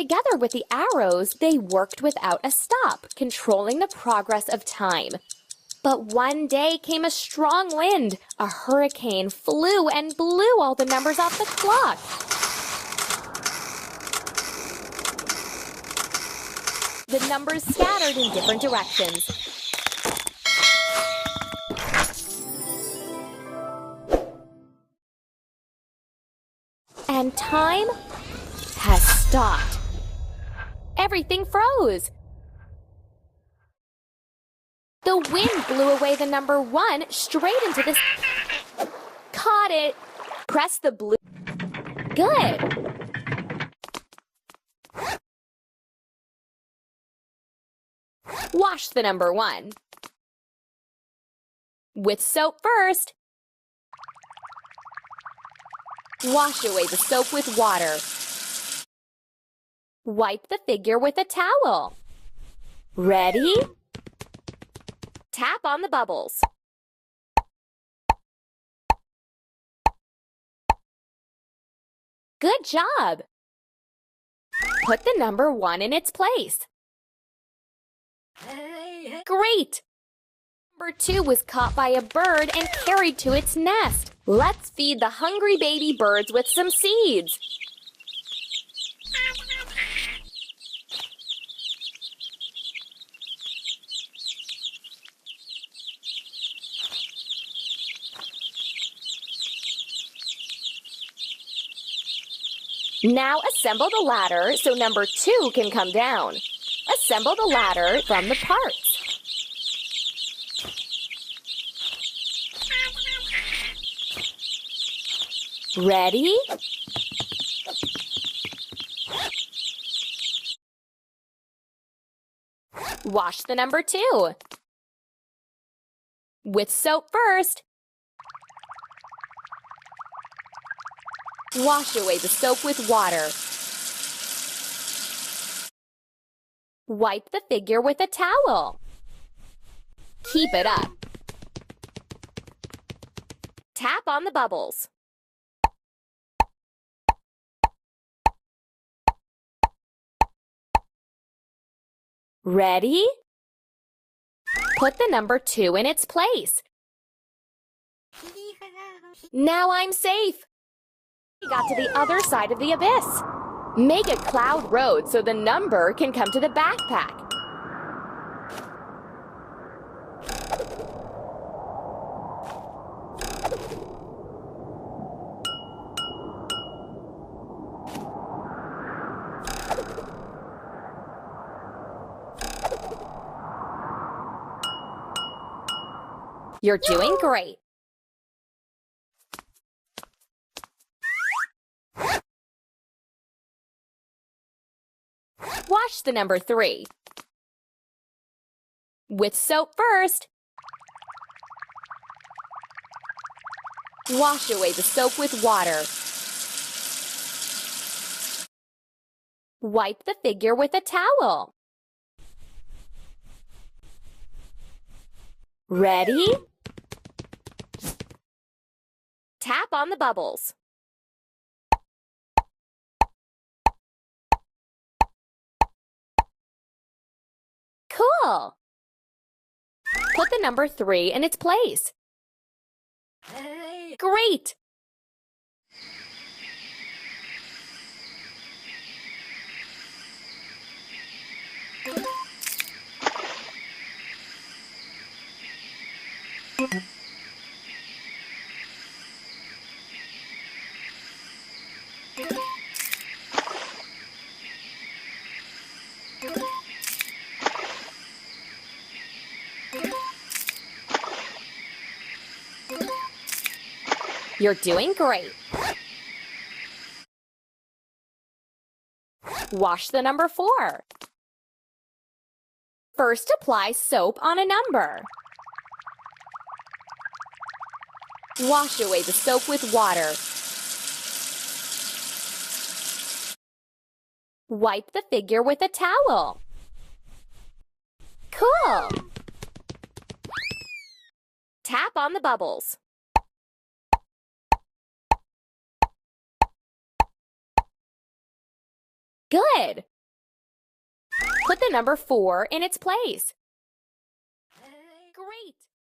Together with the arrows, they worked without a stop, controlling the progress of time. But one day came a strong wind. A hurricane flew and blew all the numbers off the clock. The numbers scattered in different directions. And time has stopped. Everything froze. The wind blew away the number 1 straight into the... Caught it. Press the blue... Good. Wash the number 1. With soap first. Wash away the soap with water. Wipe the figure with a towel. Ready? Tap on the bubbles. Good job! Put the number 1 in its place. Great! Number 2 was caught by a bird and carried to its nest. Let's feed the hungry baby birds with some seeds. Now assemble the ladder so number 2 can come down. Assemble the ladder from the parts. Ready? Wash the number 2. With soap first. Wash away the soap with water. Wipe the figure with a towel. Keep it up. Tap on the bubbles. Ready? Put the number 2 in its place. Now I'm safe. We got to the other side of the abyss. Make a cloud road so the number can come to the backpack. You're doing great. Wash the number 3. With soap first. Wash away the soap with water. Wipe the figure with a towel. Ready? Tap on the bubbles. Cool! Put the number 3 in its place. Great! You're doing great. Wash the number 4. First, apply soap on a number. Wash away the soap with water. Wipe the figure with a towel. Cool! Tap on the bubbles. Good! Put the number 4 in its place.